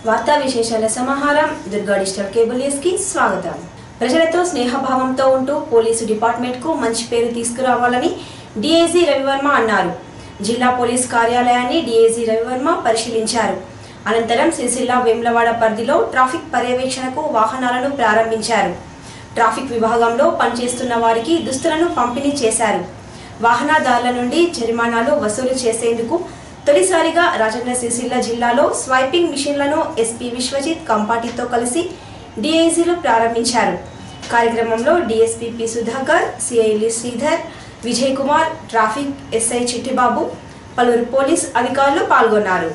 వార్తా విశేషాల సమాహారం దుర్గా డిజిటల్ కేబుల్ న్యూస్ కి స్వాగతం. ప్రజలతో స్నేహభావంతో ఉంటూ పోలీసు డిపార్ట్మెంట్ కు మంచి పేరు తీసుకురావాలని డీఐజీ రవివర్మ అన్నారు. జిల్లా పోలీస్ కార్యాలయాన్ని డీఐజీ రవివర్మ పరిశీలించారు. అనంతరం సిరిసిల్ల వేములవాడ పరిధిలో ట్రాఫిక్ పర్యవేక్షణకు వాహనాలను ప్రారంభించారు. ట్రాఫిక్ విభాగంలో పనిచేస్తున్న వారికి దుస్తులను పంపిణీ చేశారు. వాహనదారుల నుండి జరిమానాలు వసూలు చేసేందుకు తొలిసారిగా రాజన్న సిరిసిల్ల జిల్లాలో స్వైపింగ్ మిషన్లను ఎస్పీ విశ్వజిత్ కంపాటితో కలిసి డీఐజీలు ప్రారంభించారు. కార్యక్రమంలో డీఎస్పీ పి సుధాకర్, సిఐలు శ్రీధర్, విజయ్ కుమార్, ట్రాఫిక్ ఎస్ఐ చిట్టిబాబు, పలువురు పోలీస్ అధికారులు పాల్గొన్నారు.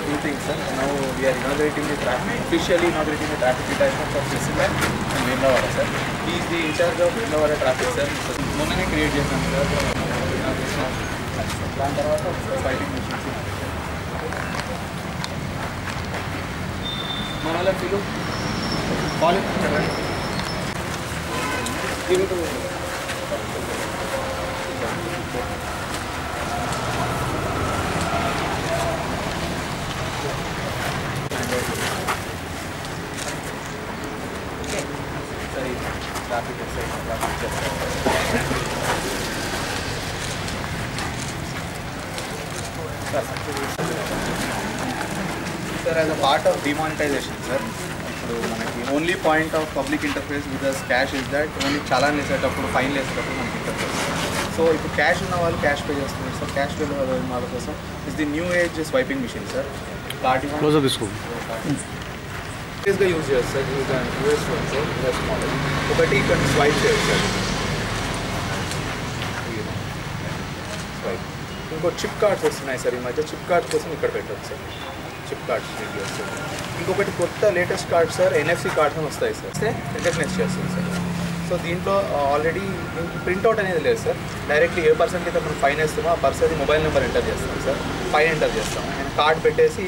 Two things, sir. Now we are officially inaugurating the traffic detachment of Sirisilla and Vemulavaada, sir. He is the in charge of Vemulavaada traffic, sir. మొన్ననే క్రియేట్ చేశాం sir. దాని తర్వాత fighting machines మన వాళ్ళ ఫీలు college traffic sir, as a part of demonetization, sir, మనకి only point of public interface with us cash is that only challan వేసేటప్పుడు fine వేసేటప్పుడు మనకి ఇంటర్ఫేస్. సో ఇప్పుడు క్యాష్ ఉన్న వాళ్ళు క్యాష్ పే చేస్తున్నారు సార్. క్యాష్ పే వాళ్ళ కోసం is the new age swiping machine sir. గా యూజ్ చేస్తారు sir. US sir, US model. ఒకటి ఇక్కడ స్వైప్ చేయదు సార్. స్వైప్. ఇంకో చిప్ కార్డ్స్ వస్తున్నాయి సార్. ఈ మధ్య చిప్ కార్డ్స్ కోసం ఇక్కడ పెట్టచ్చు సార్. Chip cards sir. ఇంకొకటి కొత్త latest card sir, NFC cards అని వస్తాయి సార్. రికగ్నైజ్ చేస్తుంది సార్. సో దీంట్లో ఆల్రెడీ ప్రింట్అవుట్ అనేది లేదు సార్. డైరెక్ట్లీ ఏ పర్సన్ అయితే మనం ఫైన్ వేస్తామో ఆ పర్సన్ మొబైల్ నెంబర్ ఎంటర్ చేస్తాం సార్. ఫైన్ ఎంటర్ చేస్తాం. ఆయన కార్డ్ పెట్టేసి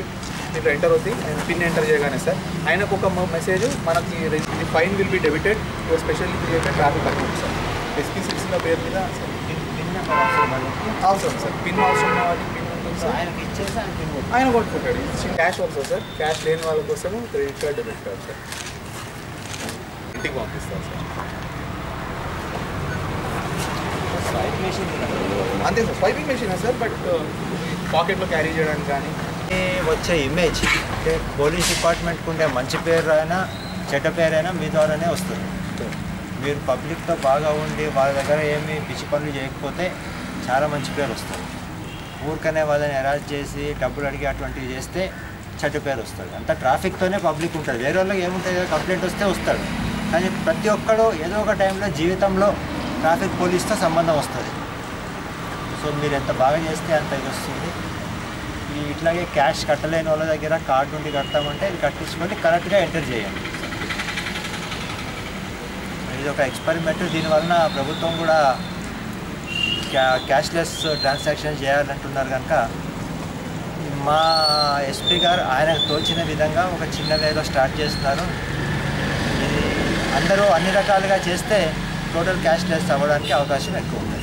దీంట్లో ఎంటర్ అవుతుంది. ఆయన పిన్ ఎంటర్ చేయగానే సార్ ఆయనకు ఒక మెసేజ్ మనకి the fine will be debited to specially created traffic account sir. SP సిక్స్ల పేరు మీద అవసరం సార్. పిన్ అవసరం వాళ్ళకి పిన్ ఉంటుంది సార్. ఆయనకి ఇచ్చేసి ఆయన కొట్టుకుంటాడు. Cash also sir. క్యాష్ లేని వాళ్ళ కోసం credit card, debit card sir. ఇంటికి పంపిస్తారు సార్. అంతే sir. Swiping machine sir. But పాకెట్లో క్యారీ చేయడానికి కానీ వచ్చే ఇమేజ్ అంటే పోలీస్ డిపార్ట్మెంట్కి ఉండే మంచి పేరు అయినా చెడ్డ పేరైనా మీ ద్వారానే వస్తుంది. మీరు పబ్లిక్తో బాగా ఉండి వాళ్ళ దగ్గర ఏమి పిచ్చి పనులు చేయకపోతే చాలా మంచి పేరు వస్తుంది. ఊరికనే వాళ్ళని అరెస్ట్ చేసి డబ్బులు అడిగి అటువంటివి చేస్తే చెడ్డ పేరు వస్తుంది. అంతా ట్రాఫిక్తోనే పబ్లిక్ ఉంటుంది. వేరే వాళ్ళకి ఏముంటుంది, కంప్లైంట్ వస్తే వస్తాడు. కానీ ప్రతి ఒక్కడు ఏదో ఒక టైంలో జీవితంలో ట్రాఫిక్ పోలీస్తో సంబంధం వస్తుంది. సో మీరు ఎంత బాగా చేస్తే అంత ఇది వస్తుంది. ఇట్లాగే క్యాష్ కట్టలేని వాళ్ళ దగ్గర కార్డు నుండి కడతామంటే ఇది కట్టించుకొని కరెక్ట్గా ఎంటర్ చేయండి. ఇది ఒక ఎక్స్పెరిమెంట్. దీనివలన ప్రభుత్వం కూడా క్యాష్లెస్ ట్రాన్సాక్షన్ చేయాలంటున్నారు కనుక మా ఎస్పీ గారు ఆయనకు తోచిన విధంగా ఒక చిన్న వేలో స్టార్ట్ చేస్తున్నారు. ఇది అందరూ అన్ని రకాలుగా చేస్తే టోటల్ క్యాష్లెస్ అవ్వడానికి అవకాశం ఎక్కువ ఉంటుంది.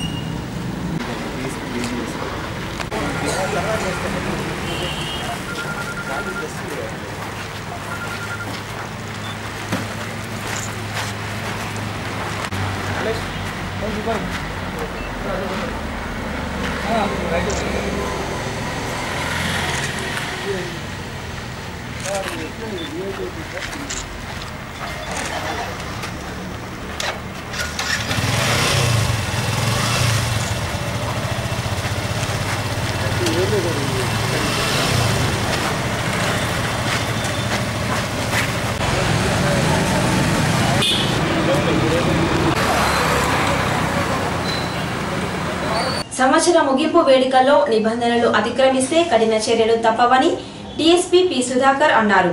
సంవత్సర ముగింపు వేడుకల్లో నిబంధనలు అతిక్రమిస్తే కఠిన చర్యలు తప్పవని డీఎస్పీ పి సుధాకర్ అన్నారు.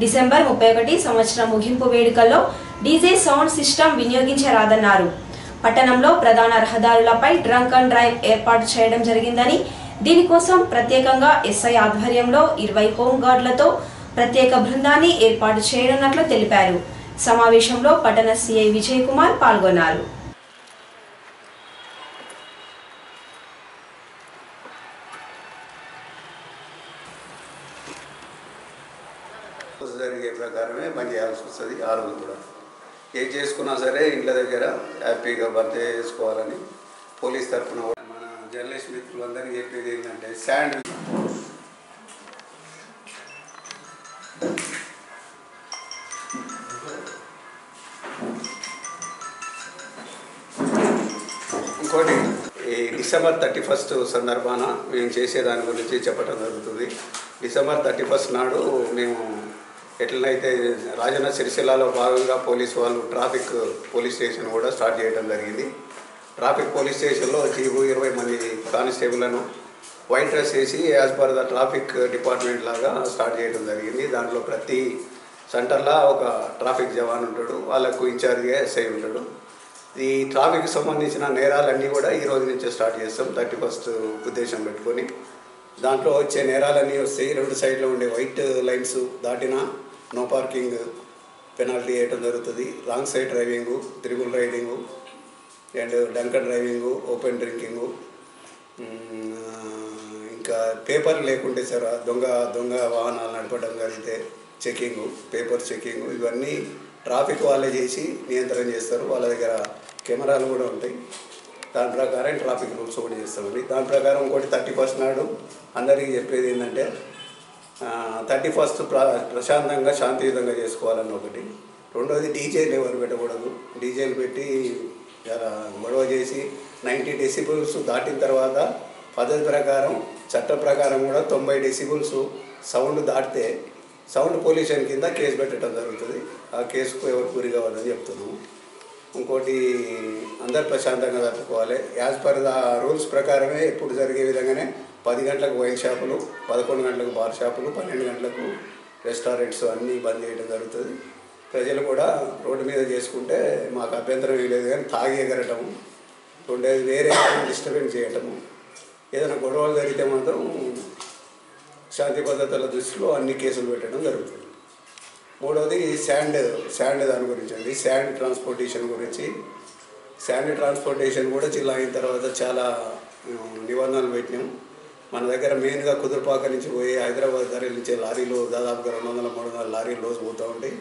డిసెంబర్ 31 సంవత్సరం ముగింపు వేడుకల్లో డీజే సౌండ్ సిస్టమ్ వినియోగించరాదన్నారు. పట్టణంలో ప్రధాన రహదారులపై డ్రంక్ అండ్ డ్రైవ్ ఏర్పాటు చేయడం జరిగిందని, దీనికోసం ప్రత్యేకంగా ఎస్ఐ ఆధ్వర్యంలో 20 హోంగార్డులతో ప్రత్యేక బృందాన్ని ఏర్పాటు చేయనున్నట్లు తెలిపారు. సమావేశంలో పట్టణ సిఐ విజయ్ కుమార్ పాల్గొన్నారు. జరిగే ప్రకారమే పని చేయాల్సి వస్తుంది. ఆ రోజు కూడా ఏం చేసుకున్నా సరే ఇంట్లో దగ్గర హ్యాపీగా బర్త్డే చేసుకోవాలని పోలీస్ తరఫున మన జర్నలిస్ట్ మిత్రులందరికీ చెప్పేది ఏంటంటే శాండ్ ఇంకోటి ఈ డిసెంబర్ 31 సందర్భాన మేము చేసేదాని గురించి చెప్పడం జరుగుతుంది. డిసెంబర్ 31 నాడు మేము ఎట్లనైతే రాజన్న సిరిసిల్లాలో భాగంగా పోలీసు వాళ్ళు ట్రాఫిక్ పోలీస్ స్టేషన్ కూడా స్టార్ట్ చేయడం జరిగింది. ట్రాఫిక్ పోలీస్ స్టేషన్లో జీబు 20 మంది కానిస్టేబుల్లను వైట్ డ్రెస్ వేసి as per the traffic department లాగా స్టార్ట్ చేయడం జరిగింది. దాంట్లో ప్రతి సెంటర్లో ఒక ట్రాఫిక్ జవాన్ ఉంటాడు, వాళ్ళకు ఇన్ఛార్జ్గా ఎస్ఐ ఉంటాడు. ఈ ట్రాఫిక్ సంబంధించిన నేరాలన్నీ కూడా ఈ రోజు నుంచే స్టార్ట్ చేస్తాం 31 ఉద్దేశం పెట్టుకొని. దాంట్లో వచ్చే నేరాలన్నీ వస్తాయి. 2 సైడ్లో ఉండే వైట్ లైన్స్ దాటినా నో పార్కింగ్ పెనాల్టీ వేయటం జరుగుతుంది. Wrong side driving, triple riding and drunken driving, open drinking, ఇంకా పేపర్ లేకుంటే సార్ దొంగ వాహనాలు నడపడం జరిగితే చెకింగు, పేపర్ చెకింగు, ఇవన్నీ ట్రాఫిక్ వాళ్ళే చేసి నియంత్రణ చేస్తారు. వాళ్ళ దగ్గర కెమెరాలు కూడా ఉంటాయి. దాని ప్రకారం ట్రాఫిక్ రూల్స్ కూడా చేస్తామండి. దాని ప్రకారం ఇంకోటి 31 నాడు అందరికీ చెప్పేది ఏంటంటే 31 ప్రశాంతంగా శాంతియుతంగా చేసుకోవాలని ఒకటి. రెండోది డీజేలు ఎవరు పెట్టకూడదు. డీజేలు పెట్టి గొడవ చేసి 90 డెసిబుల్స్ దాటిన తర్వాత పద్ధతి ప్రకారం చట్టం ప్రకారం కూడా 90 డెసిబుల్స్ సౌండ్ దాటితే సౌండ్ పొల్యూషన్ కింద కేసు పెట్టడం జరుగుతుంది. ఆ కేసుకు ఎవరు గురి కావాలని చెప్తున్నాము. ఇంకోటి అందరు ప్రశాంతంగా జరుపుకోవాలి. యాజ్ పర్ ద రూల్స్ ప్రకారమే ఎప్పుడు జరిగే విధంగానే 10 గంటలకు వైన్ షాపులు, 11 గంటలకు బార్ షాపులు, 12 గంటలకు రెస్టారెంట్స్ అన్నీ బంద్ చేయడం జరుగుతుంది. ప్రజలు కూడా రోడ్డు మీద చేసుకుంటే మాకు అభ్యంతరం లేదు, కానీ తాగి ఎగరటము, రెండేది వేరే డిస్టర్బెన్స్ చేయటము, ఏదైనా గొడవలు జరిగితే మాత్రం శాంతి భద్రతల దృష్టిలో అన్ని కేసులు పెట్టడం జరుగుతుంది. మూడవది శాండ్ దాని గురించి అండి. శాండ్ ట్రాన్స్పోర్టేషన్ గురించి. శాండ్ ట్రాన్స్పోర్టేషన్ కూడా జిల్లా అయిన తర్వాత చాలా నిబంధనలు పెట్టినాం. మన దగ్గర మెయిన్గా కుదురుపాక నుంచి పోయి హైదరాబాద్ తరలించే లారీలు దాదాపుగా 200-300 లారీలు రోజు పోతూ ఉంటాయి.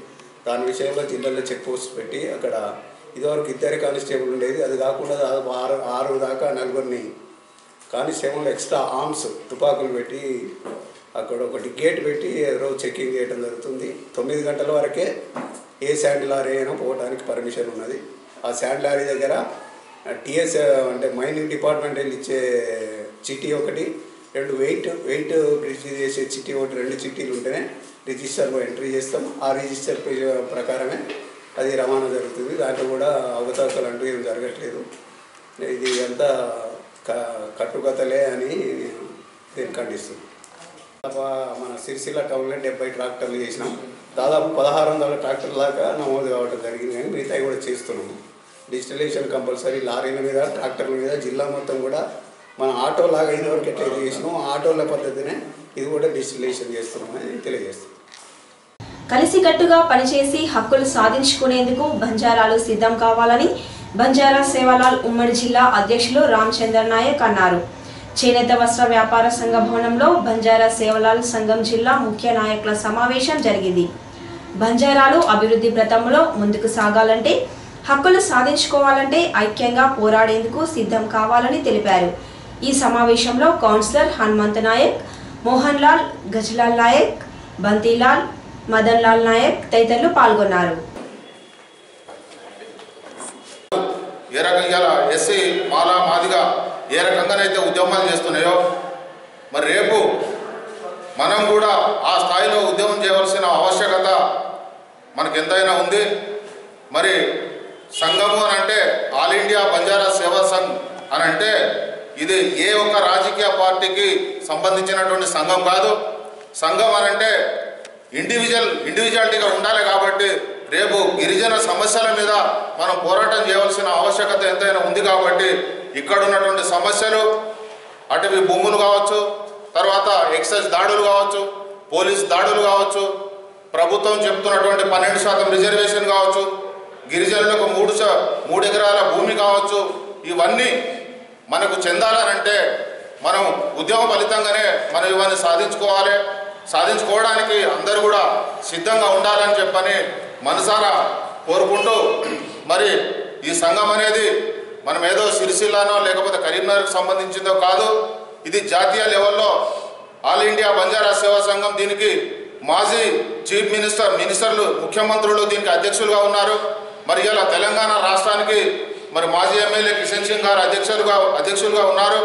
దాని విషయంలో జిల్లాలో చెక్ పోస్ట్ పెట్టి అక్కడ ఇదివరకు 2 కానిస్టేబుల్ ఉండేది, అది కాకుండా దాదాపు 6 దాకా 4 కానిస్టేబుల్ ఎక్స్ట్రా ఆర్మ్స్ తుపాకులు పెట్టి అక్కడ ఒకటి గేట్ పెట్టి రోజు చెక్కింగ్ చేయడం జరుగుతుంది. 9 గంటల వరకే ఏ శాండ్ లారీ అయినా పోవడానికి పర్మిషన్ ఉన్నది. ఆ శాండ్ లారీ దగ్గర టీఎస్ అంటే మైనింగ్ డిపార్ట్మెంట్ వెళ్ళి ఇచ్చే చిట్టి ఒకటి, 2 వెయిట్ రిజిస్టర్ చేసే చిట్టి ఒకటి, 2 చిట్టీలు ఉంటేనే రిజిస్టర్లో ఎంట్రీ చేస్తాం. ఆ రిజిస్టర్ ప్రకారమే అది రవాణా జరుగుతుంది. దాంట్లో కూడా అవతాకాలు అంటూ ఏం జరగట్లేదు. ఇది అంతా కట్టుకథలే అని దీన్ని ఖండిస్తుంది. మన సిరిసిల్ల టౌన్లో 70 ట్రాక్టర్లు చేసినాం. దాదాపు 1600 ట్రాక్టర్ల దాకా నమోదు కావడం జరిగింది, కానీ మిగతాయి కూడా చేస్తున్నాము. డిజిటలైజేషన్ కంపల్సరీ లారీల మీద, ట్రాక్టర్ల మీద జిల్లా మొత్తం కూడా మన ఆటో లాగా ఇదివరకు ఎట్లయితే చేసినాం ఆటోల పద్ధతినే ఇది కూడా డిజిటలైజేషన్ చేస్తున్నామని తెలియజేస్తున్నాం. కలిసికట్టుగా పనిచేసి హక్కులు సాధించుకునేందుకు బంజారాలు సిద్ధం కావాలని బంజారా సేవాలాల్ ఉమ్మడి జిల్లా అధ్యక్షులు రామచంద్ర నాయక్ అన్నారు. చేనేత వస్త్ర వ్యాపార సంఘ భవనంలో బంజారా సేవలాల్ సంఘం జిల్లా ముఖ్య నాయకుల సమావేశం జరిగింది. బంజారాలు అభివృద్ధి వ్రతంలో ముందుకు సాగాలంటే, హక్కులు సాధించుకోవాలంటే ఐక్యంగా పోరాడేందుకు సిద్ధం కావాలని తెలిపారు. ఈ సమావేశంలో కౌన్సిలర్ హనుమంత్ నాయక్, మోహన్ లాల్, గజలాల్ నాయక్, బంతిలాల్, మదన్ లాల్ నాయక్ తదితరులు పాల్గొన్నారు. ఏ రకంగా ఎస్సీ మాలా మాదిగా ఏ రకంగానైతే ఉద్యమాలు చేస్తున్నాయో, మరి రేపు మనం కూడా ఆ స్థాయిలో ఉద్యమం చేయవలసిన ఆవశ్యకత మనకు ఎంతైనా ఉంది. మరి సంఘము అని అంటే ఆల్ ఇండియా బంజారా సేవా సంఘ్ అని అంటే ఇది ఏ ఒక్క రాజకీయ పార్టీకి సంబంధించినటువంటి సంఘం కాదు. సంఘం అనంటే ఇండివిజువాలిటీగా ఉండాలి. కాబట్టి రేపు గిరిజన సమస్యల మీద మనం పోరాటం చేయవలసిన ఆవశ్యకత ఎంతైనా ఉంది. కాబట్టి ఇక్కడ ఉన్నటువంటి సమస్యలు అటవీ భూములు కావచ్చు, తర్వాత ఎక్సైజ్ దాడులు కావచ్చు, పోలీస్ దాడులు కావచ్చు, ప్రభుత్వం చెప్తున్నటువంటి 12% రిజర్వేషన్ కావచ్చు, గిరిజనులకు 3 ఎకరాల భూమి కావచ్చు, ఇవన్నీ మనకు చెందాలనంటే మనం ఉద్యమ ఫలితంగానే మనం ఇవన్నీ సాధించుకోవడానికి అందరూ కూడా సిద్ధంగా ఉండాలని చెప్పని మనసారా కోరుకుంటూ, మరి ఈ సంఘం అనేది మనం ఏదో సిరిసిల్లానో లేకపోతే కరీంనగర్కి సంబంధించిందో కాదు. ఇది జాతీయ లెవెల్లో ఆల్ ఇండియా బంజారా సేవా సంఘం. దీనికి మాజీ చీఫ్ మినిస్టర్లు, ముఖ్యమంత్రులు దీనికి అధ్యక్షులుగా ఉన్నారు. మరి ఇలా తెలంగాణ రాష్ట్రానికి మరి మాజీ ఎమ్మెల్యే కిషన్ సింగ్ గారు అధ్యక్షులుగా ఉన్నారు.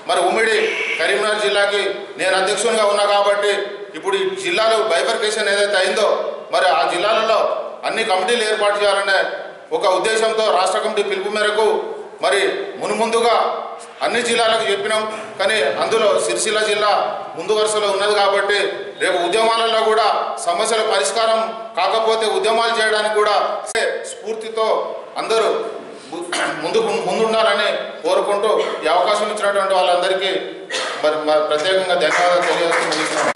మరి ఉమ్మడి కరీంనగర్ జిల్లాకి నేను అధ్యక్షునిగా ఉన్నా. కాబట్టి ఇప్పుడు ఈ జిల్లాలో బైఫర్కేషన్ ఏదైతే అయిందో మరి ఆ జిల్లాలలో అన్ని కమిటీలు ఏర్పాటు చేయాలనే ఒక ఉద్దేశంతో రాష్ట్ర కమిటీ పిలుపు మేరకు మరి ముందుగా అన్ని జిల్లాలకు చెప్పినాం. కానీ అందులో సిరిసిల్ల జిల్లా ముందు వరుసలో ఉన్నది. కాబట్టి రేపు ఉద్యమాలలో కూడా సమస్యల పరిష్కారం కాకపోతే ఉద్యమాలు చేయడానికి కూడా స్ఫూర్తితో అందరూ ముందుండాలని కోరుకుంటూ ఈ అవకాశం ఇచ్చినటువంటి వాళ్ళందరికీ మరి ప్రత్యేకంగా ధన్యవాదాలు తెలియజేస్తూ ముగిస్తున్నాం.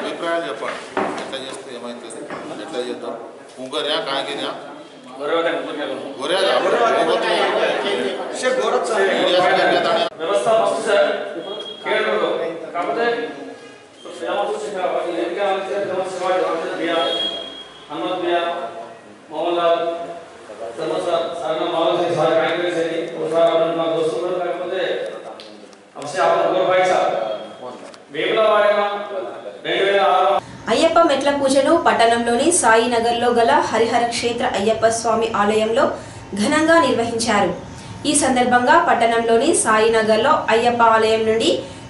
అభిప్రాయాలు చెప్పండి. ఎట్లా చేస్తే ఏమవుతుంది, ఎట్లా చేద్దాం, ఊగర్యా కాగిర్యా व्यवस्था मस्त है खेल रो कापते तो सेवा तो सिखा ये क्या है जब सेवा जो दिया अहमद भैया मोहनलाल समोसा सारा माहौल से सारे कार्यक्रम से वो सारा अपना दोस्तों को कापते हमसे आप गौर भाई साहब वेबला वाले ना అయ్యప్ప మెట్ల పూజను పట్టణంలోని సాయినగర్లో గల హరిహర క్షేత్ర అయ్యప్ప స్వామి ఆలయంలో ఘనంగా నిర్వహించారు. ఈ సందర్భంగా పట్టణంలోని సాయినగర్లో అయ్యప్ప ఆలయం నుండి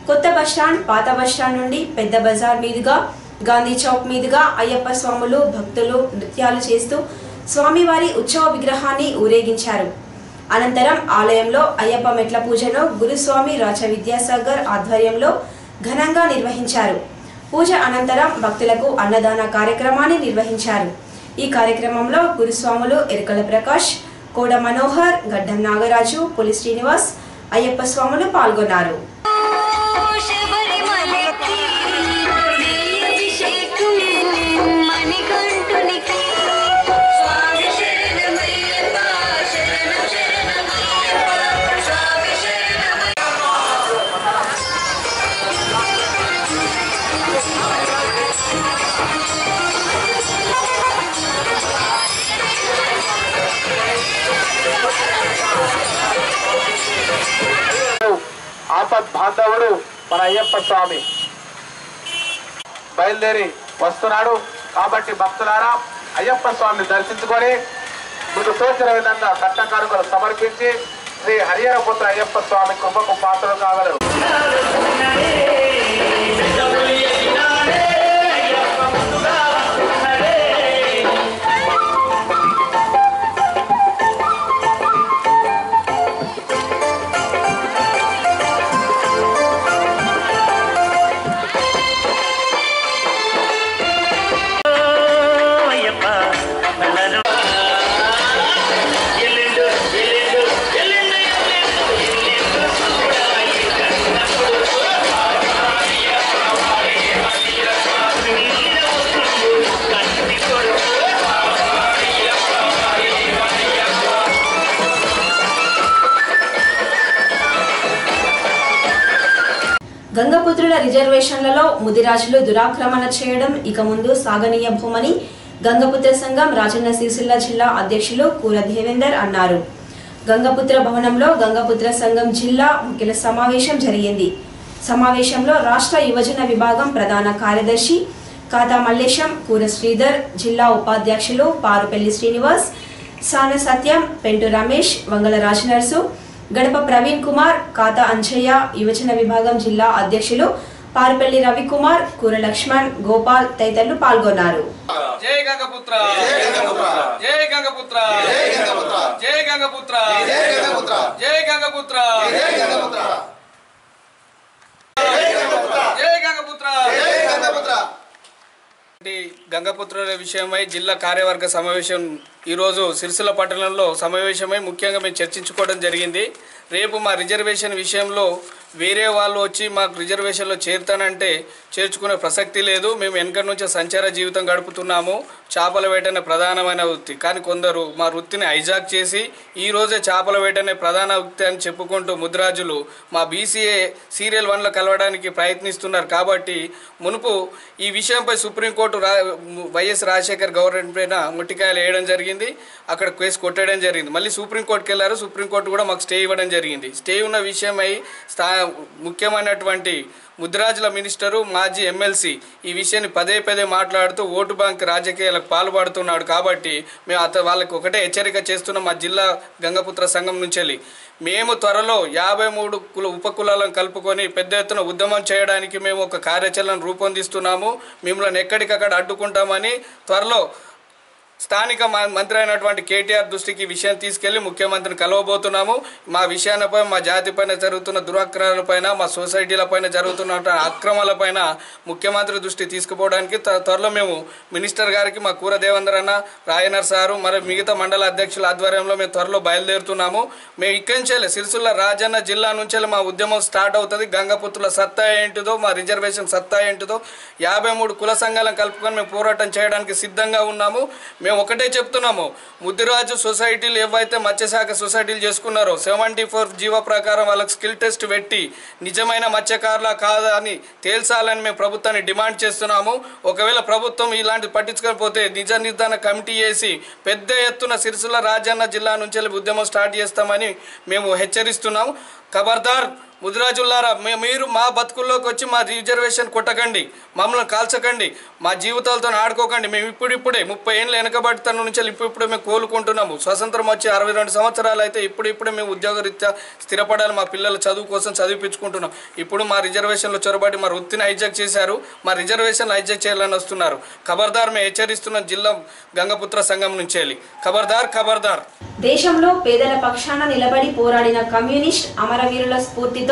కొత్త బస్టాండ్, పాత బస్టాండ్ నుండి పెద్ద బజార్ మీదుగా గాంధీ చౌక్ మీదుగా అయ్యప్ప స్వాములు, భక్తులు నృత్యాలు చేస్తూ స్వామివారి ఉత్సవ విగ్రహాన్ని ఊరేగించారు. అనంతరం ఆలయంలో అయ్యప్ప మెట్ల పూజను గురుస్వామి రాజ విద్యాసాగర్ ఆధ్వర్యంలో ఘనంగా నిర్వహించారు. పూజ అనంతరం భక్తులకు అన్నదాన కార్యక్రమాన్ని నిర్వహించారు. ఈ కార్యక్రమంలో గురుస్వాములు ఎరుకల ప్రకాష్, కోడ మనోహర్, గడ్డం నాగరాజు, పులి శ్రీనివాస్, అయ్యప్ప స్వాములు పాల్గొన్నారు. ఆపద్ బాంధవుడు మన అయ్యప్ప స్వామి బయలుదేరి వస్తున్నాడు. కాబట్టి భక్తులారా అయ్యప్ప స్వామిని దర్శించుకొని మీకు తోచిన విధంగా కట్టకారుకలు సమర్పించి శ్రీ హరిహరపుత్ర అయ్యప్ప స్వామి కృపకు పాత్రలు కాగలరు. గంగపుత్రుల రిజర్వేషన్లలో ముదిరాజులు దురాక్రమణ చేయడం ఇక ముందు సాగనీయ భూమని గంగపుత్ర సంఘం రాజన్న సిరిసిల్ల జిల్లా అధ్యక్షులు కూర దేవేందర్ అన్నారు. గంగపుత్ర భవనంలో గంగపుత్ర సంఘం జిల్లా ముఖ్యుల సమావేశం జరిగింది. సమావేశంలో రాష్ట్ర యువజన విభాగం ప్రధాన కార్యదర్శి కాతా మల్లేశం, కూర శ్రీధర్, జిల్లా ఉపాధ్యక్షులు పారుపల్లి శ్రీనివాస్, సాన సత్యం, పెంటు రమేష్, వంగల రాజనర్సు, గడప ప్రవీణ్ కుమార్, కాతా అంజయ్య, యువజన విభాగం జిల్లా అధ్యక్షులు పారుపల్లి రవికుమార్, కూర లక్ష్మణ్, గోపాల్ తదితరులు పాల్గొన్నారు. జై గంగపుత్ర, జై గంగపుత్ర, జై గంగపుత్ర, జై గంగపుత్ర, జై గంగపుత్ర, జై గంగపుత్ర. గంగపుత్రుల విషయమై జిల్లా కార్యవర్గ సమావేశం ఈరోజు సిరిసిల్ల పట్టణంలో సమావేశమై ముఖ్యంగా మేము చర్చించుకోవడం జరిగింది. రేపు మా రిజర్వేషన్ విషయంలో వేరే వాళ్ళు వచ్చి మాకు రిజర్వేషన్లో చేరుతానంటే చేర్చుకునే ప్రసక్తి లేదు. మేము వెనక నుంచి సంచార జీవితం గడుపుతున్నాము. చేపల వేటనే ప్రధానమైన వృత్తి. కానీ కొందరు మా వృత్తిని హైజాక్ చేసి ఈరోజే చేపల వేటనే ప్రధాన వృత్తి అని చెప్పుకుంటూ ముద్రాజులు మా బీసీఏ సీరియల్ 1లో కలవడానికి ప్రయత్నిస్తున్నారు. కాబట్టి మునుపు ఈ విషయంపై సుప్రీంకోర్టు వైఎస్ రాజశేఖర్ గవర్నమెంట్ పైన ముట్టికాయలు వేయడం జరిగింది. అక్కడ కేసు కొట్టడం జరిగింది. మళ్ళీ సుప్రీంకోర్టుకి వెళ్ళారు. సుప్రీంకోర్టు కూడా మాకు స్టే ఇవ్వడం జరిగింది. స్టే ఉన్న విషయమై ముఖ్యమైనటువంటి ముద్రాజుల మినిస్టరు మాజీ ఎమ్మెల్సీ ఈ విషయాన్ని పదే పదే మాట్లాడుతూ ఓటు బ్యాంక్ రాజకీయాలకు పాల్పడుతున్నాడు. కాబట్టి మేము వాళ్ళకి ఒకటే హెచ్చరిక చేస్తున్నాం. మా జిల్లా గంగపుత్ర సంఘం నుంచి వెళ్ళి మేము త్వరలో 53 ఉపకులాలను కలుపుకొని పెద్ద ఎత్తున ఉద్యమం చేయడానికి మేము ఒక కార్యాచరణ రూపొందిస్తున్నాము. మిమ్మల్ని ఎక్కడికక్కడ అడ్డుకుంటామని త్వరలో స్థానిక మంత్రి అయినటువంటి కేటీఆర్ దృష్టికి విషయం తీసుకెళ్లి ముఖ్యమంత్రిని కలవబోతున్నాము. మా విషయాలపై, మా జాతిపైన జరుగుతున్న దురాక్రమాలపైన, మా సొసైటీలపైన జరుగుతున్న అక్రమాలపైన ముఖ్యమంత్రి దృష్టి తీసుకుపోవడానికి త్వరలో మేము మినిస్టర్ గారికి, మా కూర దేవేంద్ర అన్న, రాయనర్ సారు, మరి మిగతా మండల అధ్యక్షుల ఆధ్వర్యంలో మేము త్వరలో బయలుదేరుతున్నాము. మేము ఇక్కడి నుంచే సిరిసిల్ల రాజన్న జిల్లా నుంచే మా ఉద్యమం స్టార్ట్ అవుతుంది. గంగపుత్రుల సత్తా ఏంటిదో, మా రిజర్వేషన్ సత్తా ఏంటిదో 53 కుల సంఘాలను కలుపుకొని మేము పోరాటం చేయడానికి సిద్ధంగా ఉన్నాము. మేము ఒకటే చెప్తున్నాము, ముద్దిరాజు సొసైటీలు ఏవైతే మత్స్యశాఖ సొసైటీలు చేసుకున్నారో 74 జీవో ప్రకారం వాళ్ళకి స్కిల్ టెస్ట్ పెట్టి నిజమైన మత్స్యకారులా కాదా అని తేల్చాలని మేము ప్రభుత్వాన్ని డిమాండ్ చేస్తున్నాము. ఒకవేళ ప్రభుత్వం ఇలాంటి పట్టించుకోకపోతే నిజ నిర్ధారణ కమిటీ వేసి పెద్ద ఎత్తున సిరిసిల్ల రాజన్న జిల్లా నుంచి ఉద్యమం స్టార్ట్ చేస్తామని మేము హెచ్చరిస్తున్నాము. ఖబర్దార్ ముదిరాజుల్లారా, మీరు మా బతుకుల్లోకి వచ్చి మా రిజర్వేషన్ కొట్టకండి, మమ్మల్ని కాల్చకండి, మా జీవితాలతో ఆడుకోకండి. మేము ఇప్పుడిప్పుడే 30 ఏళ్ళ వెనకబడితనం నుంచి ఇప్పుడిప్పుడే మేము కోలుకుంటున్నాము. స్వతంత్రం వచ్చి 62 సంవత్సరాలు అయితే ఇప్పుడిప్పుడే మేము ఉద్యోగరీత్యా స్థిరపడాలి. మా పిల్లల చదువు కోసం చదివిపించుకుంటున్నాం. ఇప్పుడు మా రిజర్వేషన్లో చొరబడి మా వృత్తిని హైజాక్ చేశారు. మా రిజర్వేషన్లు హైజాక్ చేయాలని వస్తున్నారు. ఖబర్దార్, మేము హెచ్చరిస్తున్న జిల్లా గంగపుత్ర సంఘం నుంచి వెళ్ళి ఖబర్దార్ ఖబర్దార్. దేశంలో పేదల పక్షాన నిలబడి పోరాడిన కమ్యూనిస్ట్ అమరవీరుల స్ఫూర్తితో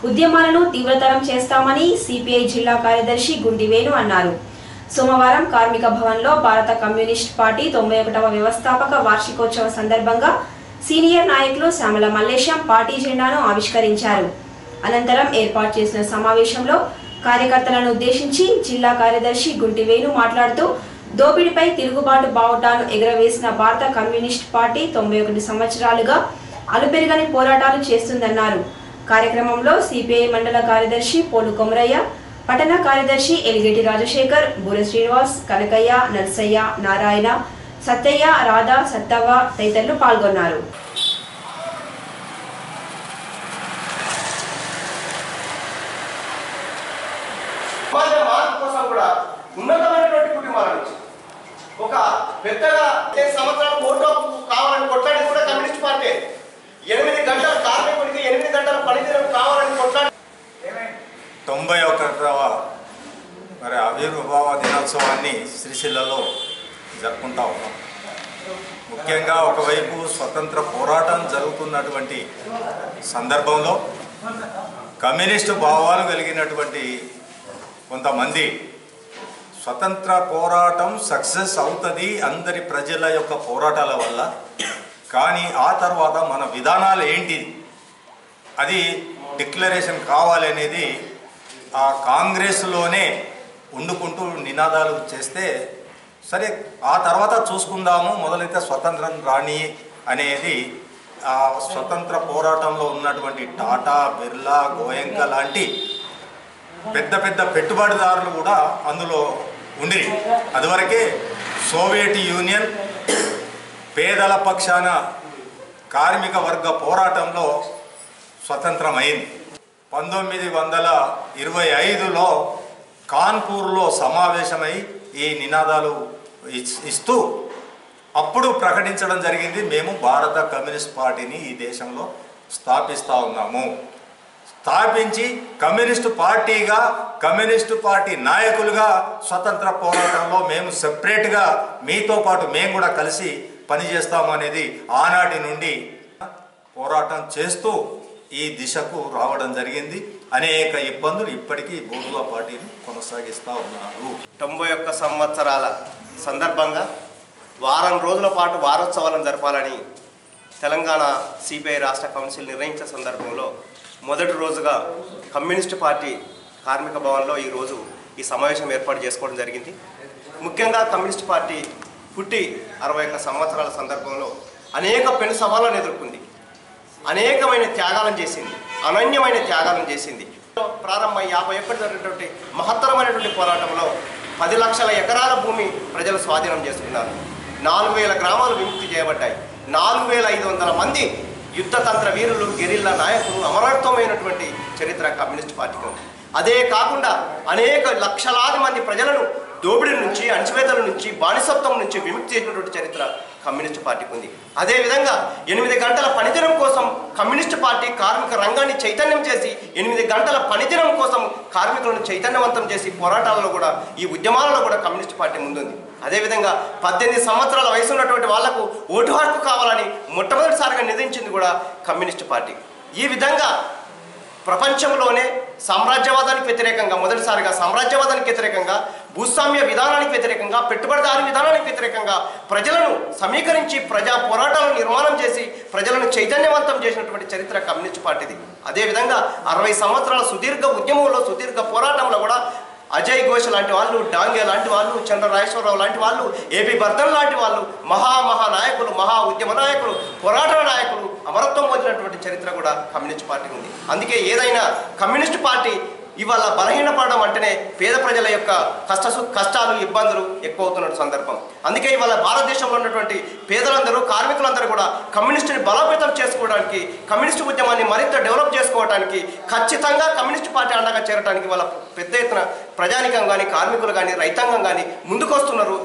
ఉద్యమాలను తీవ్రతరం చేస్తామని సిపిఐ జిల్లా కార్యదర్శి గుండివేణు అన్నారు. సోమవారం కార్మిక భవన్లో భారత కమ్యూనిస్ట్ పార్టీ 91వ వ్యవస్థాపక వార్షికోత్సవ సందర్భంగా సీనియర్ నాయకులు శ్యామల మల్లేశం పార్టీ జెండాను ఆవిష్కరించారు. అనంతరం ఏర్పాటు చేసిన సమావేశంలో కార్యకర్తలను ఉద్దేశించి జిల్లా కార్యదర్శి గుండివేణు మాట్లాడుతూ దోపిడీపై తిరుగుబాటు బావుటాను ఎగురవేసిన భారత కమ్యూనిస్ట్ పార్టీ 91 సంవత్సరాలుగా అలుపెరగని పోరాటాలు చేస్తుందన్నారు. కార్యక్రమంలో సిపిఐ మండల కార్యదర్శి పోలు కొమరయ్య, పట్టణ కార్యదర్శి ఎలిగేటి రాజశేఖర్, బూర శ్రీనివాస్, కనకయ్య, నర్సయ్య, నారాయణ, సత్తయ్య, రాధా, సత్తవ్వ తదితరులు పాల్గొన్నారు. ఉన్నతమైనటువంటి కుటుంబాల నుంచి ఒక పెద్దగా 10 సంవత్సరాలు ఓటు కావాలని కొట్లాడి కూడా కమ్యూనిస్ట్ పార్టీ 8 గంటల కార్మికుడికి 8 గంటల పనిదినం కావాలని కొట్లాడి 91వ మరి ఆవిర్భావ దినోత్సవాన్ని సిరిసిల్లలో జరుపుకుంటా ఉన్నాం. ముఖ్యంగా ఒకవైపు స్వతంత్ర పోరాటం జరుగుతున్నటువంటి సందర్భంలో కమ్యూనిస్టు భావాలు కలిగినటువంటి కొంతమంది స్వతంత్ర పోరాటం సక్సెస్ అవుతుంది అందరి ప్రజల యొక్క పోరాటాల వల్ల, కానీ ఆ తర్వాత మన విధానాలు ఏంటి అది డిక్లరేషన్ కావాలనేది ఆ కాంగ్రెస్లోనే వండుకుంటూ నినాదాలు చేస్తే, సరే ఆ తర్వాత చూసుకుందాము, మొదలైతే స్వతంత్రం రాణి అనేది ఆ స్వతంత్ర పోరాటంలో ఉన్నటువంటి టాటా, బిర్లా, గోయంక లాంటి పెద్ద పెద్ద పెట్టుబడిదారులు కూడా అందులో ఉండి, అదివరకే సోవియట్ యూనియన్ పేదల పక్షాన కార్మిక వర్గ పోరాటంలో స్వతంత్రమైంది. 1925లో కాన్పూర్లో సమావేశమై ఈ నినాదాలు ఇస్తూ అప్పుడు ప్రకటించడం జరిగింది, మేము భారత కమ్యూనిస్ట్ పార్టీని ఈ దేశంలో స్థాపిస్తూ ఉన్నాము. స్థాపించి కమ్యూనిస్టు పార్టీగా, కమ్యూనిస్టు పార్టీ నాయకులుగా స్వతంత్ర పోరాటంలో మేము సెపరేట్గా మీతో పాటు మేము కూడా కలిసి పనిచేస్తాము అనేది ఆనాటి నుండి పోరాటం చేస్తూ ఈ దిశకు రావడం జరిగింది. అనేక ఇబ్బందులు ఇప్పటికీ బూర్జువా పార్టీని కొనసాగిస్తూ ఉన్నారు. 91 సంవత్సరాల సందర్భంగా వారం రోజుల పాటు వారోత్సవాలను జరపాలని తెలంగాణ సిపిఐ రాష్ట్ర కౌన్సిల్ నిర్ణయించిన సందర్భంలో మొదటి రోజుగా కమ్యూనిస్ట్ పార్టీ కార్మిక భవన్లో ఈరోజు ఈ సమావేశం ఏర్పాటు చేసుకోవడం జరిగింది. ముఖ్యంగా కమ్యూనిస్ట్ పార్టీ పుట్టి 61 సంవత్సరాల సందర్భంలో అనేక పెను సవాళ్ళను ఎదుర్కొంది, అనేకమైన త్యాగాలను చేసింది, అనన్యమైన త్యాగాలను చేసింది. ప్రారంభమై 51 జరిగినటువంటి మహత్తరమైనటువంటి పోరాటంలో 10 లక్షల ఎకరాల భూమి ప్రజలు స్వాధీనం చేసుకున్నారు. 4000 గ్రామాలు విముక్తి చేయబడ్డాయి. 4500 మంది యుద్ధతంత్ర వీరులు, గెరిల్లా నాయకులు, అమరత్వమైనటువంటి చరిత్ర కమ్యూనిస్ట్ పార్టీకి ఉంది. అదే కాకుండా అనేక లక్షలాది మంది ప్రజలను దోపిడీ నుంచి, అణచివేతల నుంచి, బానిసత్వం నుంచి విముక్తి చేసినటువంటి చరిత్ర కమ్యూనిస్ట్ పార్టీకి ఉంది. అదేవిధంగా 8 గంటల పనిదినం కోసం కమ్యూనిస్ట్ పార్టీ కార్మిక రంగాన్ని చైతన్యం చేసి 8 గంటల పనిదినం కోసం కార్మికులను చైతన్యవంతం చేసి పోరాటాలలో కూడా, ఈ ఉద్యమాలలో కూడా కమ్యూనిస్ట్ పార్టీ ముందుంది. అదేవిధంగా 18 సంవత్సరాల వయసు ఉన్నటువంటి వాళ్లకు ఓటు హక్కు కావాలని మొట్టమొదటిసారిగా నిర్ణయించింది కూడా కమ్యూనిస్ట్ పార్టీ. ఈ విధంగా ప్రపంచంలోనే సామ్రాజ్యవాదానికి వ్యతిరేకంగా, మొదటిసారిగా సామ్రాజ్యవాదానికి వ్యతిరేకంగా, భూస్వామ్య విధానానికి వ్యతిరేకంగా, పెట్టుబడిదారీ విధానానికి వ్యతిరేకంగా ప్రజలను సమీకరించి ప్రజా పోరాటాలను నిర్మాణం చేసి ప్రజలను చైతన్యవంతం చేసినటువంటి చరిత్ర కమ్యూనిస్ట్ పార్టీది. అదేవిధంగా 60 సంవత్సరాల సుదీర్ఘ ఉద్యమంలో, సుదీర్ఘ పోరాటంలో కూడా అజయ్ ఘోష్ లాంటి వాళ్ళు, డాంగే లాంటి వాళ్ళు, చంద్రరాజేశ్వరరావు లాంటి వాళ్ళు, ఏపీ బర్ధన్ లాంటి వాళ్ళు మహానాయకులు, మహా ఉద్యమ నాయకులు, పోరాట నాయకులు, అమరత్వం పొందినటువంటి చరిత్ర కూడా కమ్యూనిస్ట్ పార్టీకి ఉంది. అందుకే ఏదైనా కమ్యూనిస్ట్ పార్టీ ఇవాళ బలహీనపడడం అంటేనే పేద ప్రజల యొక్క కష్టాలు, ఇబ్బందులు ఎక్కువ అవుతున్న సందర్భం. అందుకే ఇవాళ భారతదేశంలో ఉన్నటువంటి పేదలందరూ, కార్మికులందరూ కూడా కమ్యూనిస్టుని బలోపేతం చేసుకోవడానికి, కమ్యూనిస్టు ఉద్యమాన్ని మరింత డెవలప్ చేసుకోవడానికి, ఖచ్చితంగా కమ్యూనిస్ట్ పార్టీ అండగా చేరడానికి వాళ్ళ పెద్ద ఎత్తున ప్రజానికం కానీ, కార్మికులు కానీ, రైతాంగం కానీ ముందుకు వస్తున్నారు.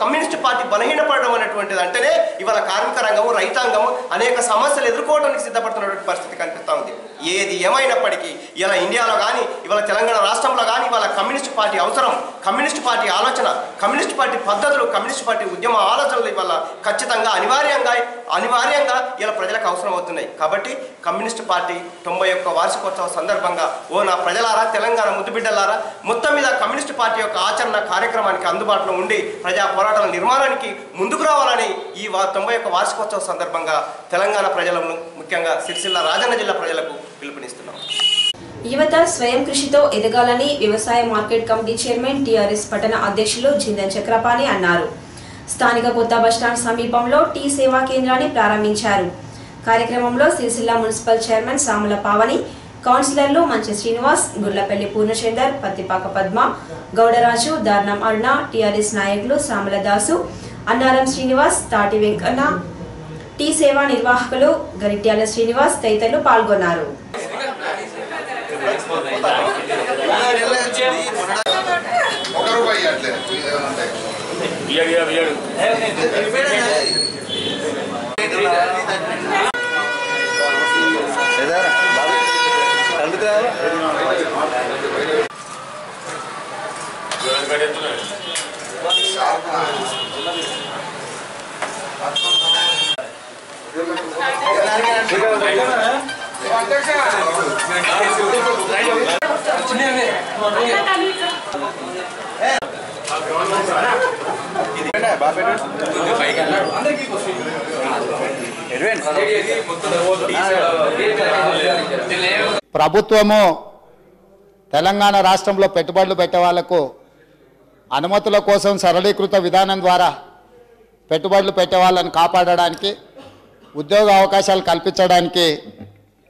కమ్యూనిస్ట్ పార్టీ బలహీనపడడం అనేటువంటిది అంటేనే ఇవాళ కార్మిక రంగము, రైతాంగము అనేక సమస్యలు ఎదుర్కోవడానికి సిద్ధపడుతున్నటువంటి పరిస్థితి కనిపిస్తూ ఉంది. ఏది ఏమైనప్పటికీ ఇలా ఇండియాలో కానీ, ఇవాళ తెలంగాణ రాష్ట్రంలో కానీ ఇవాళ కమ్యూనిస్ట్ పార్టీ అవసరం, కమ్యూనిస్ట్ పార్టీ ఆలోచన, కమ్యూనిస్ట్ పార్టీ పద్ధతులు, కమ్యూనిస్ట్ పార్టీ ఉద్యమ ఆలోచనలు ఇవాళ ఖచ్చితంగా అనివార్యంగా ఇలా ప్రజలకు అవసరం అవుతున్నాయి. కాబట్టి కమ్యూనిస్ట్ పార్టీ 91 వార్షికోత్సవ సందర్భంగా నా ప్రజలారా, తెలంగాణ ముద్దుబిడ్డలారా, మొత్తం మీద కమ్యూనిస్ట్ పార్టీ యొక్క ఆచరణ కార్యక్రమానికి అందుబాటులో ఉండి ప్రజా పోరాటాల నిర్మాణానికి ముందుకు రావాలని ఈ 91 వార్షికోత్సవ సందర్భంగా తెలంగాణ ప్రజలను, ముఖ్యంగా సిరిసిల్ల రాజన్న జిల్లా ప్రజలకు పిలుపునిస్తున్నాం. యువత స్వయం కృషితో ఎదగాలని వ్యవసాయ మార్కెట్ కమిటీ చైర్మన్ టీఆర్ఎస్ పట్టణ అధ్యక్షులు జిందన్ చక్రపాణి అన్నారు. స్థానిక కొత్త బస్టాండ్ సమీపంలో టీ సేవా కేంద్రాన్ని ప్రారంభించారు. కార్యక్రమంలో సిరిసిల్ల మున్సిపల్ చైర్మన్ సాముల పావని, కౌన్సిలర్లు మంచి శ్రీనివాస్, గుర్లపల్లి పూర్ణచందర్, పత్తిపాక పద్మ, గౌడరాజు, దార్నం అరుణ, టీఆర్ఎస్ నాయకులు సాముల దాసు, అన్నారం శ్రీనివాస్, తాటి వెంకన్న, టీ సేవా నిర్వాహకులు గరిట్యాల శ్రీనివాస్ తదితరులు పాల్గొన్నారు. ప్రభుత్వము తెలంగాణ రాష్ట్రంలో పెట్టుబడులు పెట్టే వాళ్లకు అనుమతుల కోసం సరళీకృత విధానం ద్వారా పెట్టుబడులు పెట్టే వాళ్ళని కాపాడడానికి, ఉద్యోగ అవకాశాలు కల్పించడానికి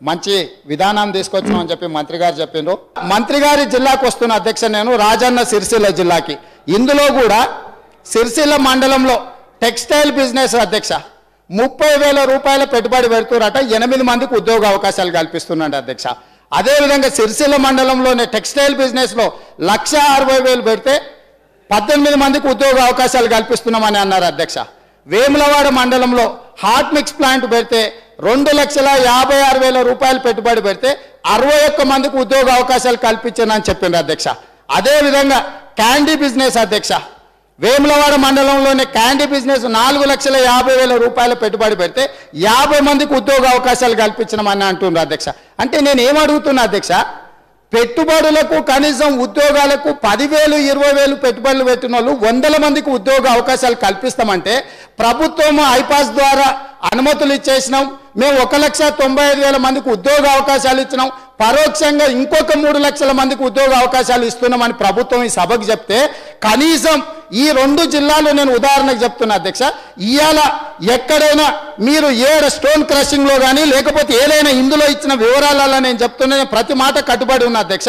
మంచి విధానం తీసుకొచ్చామని చెప్పి మంత్రి గారు చెప్పిండ్రు. మంత్రి గారి జిల్లాకు వస్తున్న అధ్యక్ష నేను రాజన్న సిరిసిల్ల జిల్లాకి. ఇందులో కూడా సిరిసిల్ల మండలంలో టెక్స్టైల్ బిజినెస్ అధ్యక్ష 30,000 రూపాయల పెట్టుబడి పెడుతున్నట, 8 మందికి ఉద్యోగ అవకాశాలు కల్పిస్తున్నాడు అధ్యక్ష. అదేవిధంగా సిరిసిల్ల మండలంలోనే టెక్స్టైల్ బిజినెస్లో 1,60,000 పెడితే 18 మందికి ఉద్యోగ అవకాశాలు కల్పిస్తున్నామని అన్నారు అధ్యక్ష. వేములవాడ మండలంలో హాట్ మిక్స్ ప్లాంట్ పెడితే 2,56,000 రూపాయలు పెట్టుబడి పెడితే 61 మందికి ఉద్యోగ అవకాశాలు కల్పించానని చెప్పిండ్రు అధ్యక్ష. అదేవిధంగా క్యాండీ బిజినెస్ అధ్యక్ష వేములవాడ మండలంలోని క్యాండీ బిజినెస్ 4,50,000 రూపాయల పెట్టుబడి పెడితే 50 మందికి ఉద్యోగ అవకాశాలు కల్పించమని అంటున్నారు అధ్యక్ష. అంటే నేను ఏమడుగుతున్నా అధ్యక్ష, పెట్టుబడులకు కనీసం ఉద్యోగాలకు 10,000 20,000 పెట్టుబడులు పెట్టిన వాళ్ళు 100 మందికి ఉద్యోగ అవకాశాలు కల్పిస్తామంటే ప్రభుత్వం ఐపాస్ ద్వారా అనుమతులు ఇచ్చేసినాం, మేము 1,95,000 మందికి ఉద్యోగ అవకాశాలు ఇచ్చినాం, పరోక్షంగా ఇంకొక 3 లక్షల మందికి ఉద్యోగ అవకాశాలు ఇస్తున్నామని ప్రభుత్వం ఈ సభకు చెప్తే కనీసం ఈ 2 జిల్లాలు నేను ఉదాహరణకు చెప్తున్నా అధ్యక్ష, ఇవాళ ఎక్కడైనా మీరు ఏ స్టోన్ క్రషింగ్లో కానీ లేకపోతే ఏదైనా ఇందులో ఇచ్చిన వివరాలలో నేను చెప్తున్నా, ప్రతి మాట కట్టుబడి ఉన్న అధ్యక్ష.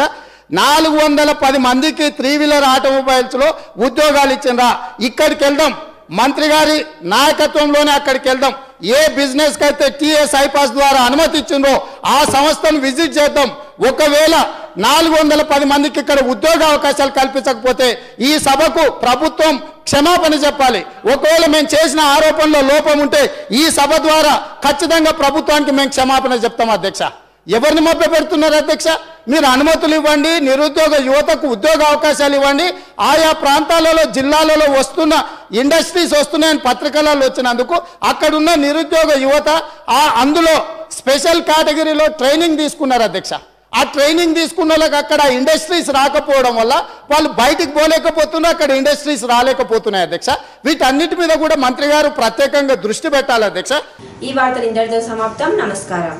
410 మందికి 3-వీలర్ ఆటోమొబైల్స్లో ఉద్యోగాలు ఇచ్చిండ్రా, ఇక్కడికి వెళ్దాం, మంత్రి గారి నాయకత్వంలోనే అక్కడికి వెళ్దాం, ఏ బిజినెస్కి అయితే టీఎస్ ఐపాస్ ద్వారా అనుమతి ఇచ్చిందో ఆ సంస్థను విజిట్ చేద్దాం. ఒకవేళ 410 మందికి ఇక్కడ ఉద్యోగ అవకాశాలు కల్పించకపోతే ఈ సభకు ప్రభుత్వం క్షమాపణ చెప్పాలి. ఒకవేళ మేము చేసిన ఆరోపణలో లోపం ఉంటే ఈ సభ ద్వారా ఖచ్చితంగా ప్రభుత్వానికి మేము క్షమాపణ చెప్తాం అధ్యక్ష. ఎవరిని మభ్య పెడుతున్నారు అధ్యక్ష? మీరు అనుమతులు ఇవ్వండి, నిరుద్యోగ యువతకు ఉద్యోగ అవకాశాలు ఇవ్వండి, ఆయా ప్రాంతాలలో జిల్లాలలో వస్తున్న ఇండస్ట్రీస్ వస్తున్నాయని పత్రికలలో వచ్చినందుకు అక్కడున్న నిరుద్యోగ యువత అందులో స్పెషల్ కేటగిరీలో ట్రైనింగ్ తీసుకున్నారు అధ్యక్ష. ఆ ట్రైనింగ్ తీసుకున్న వాళ్ళకి అక్కడ ఇండస్ట్రీస్ రాకపోవడం వల్ల వాళ్ళు బయటికి పోలేకపోతున్నారు, అక్కడ ఇండస్ట్రీస్ రాలేకపోతున్నాయి అధ్యక్ష. వీటన్నిటి మీద కూడా మంత్రి గారు ప్రత్యేకంగా దృష్టి పెట్టాలి అధ్యక్ష. ఈ వార్తలు ఇంతటితో సమాప్తం. నమస్కారం.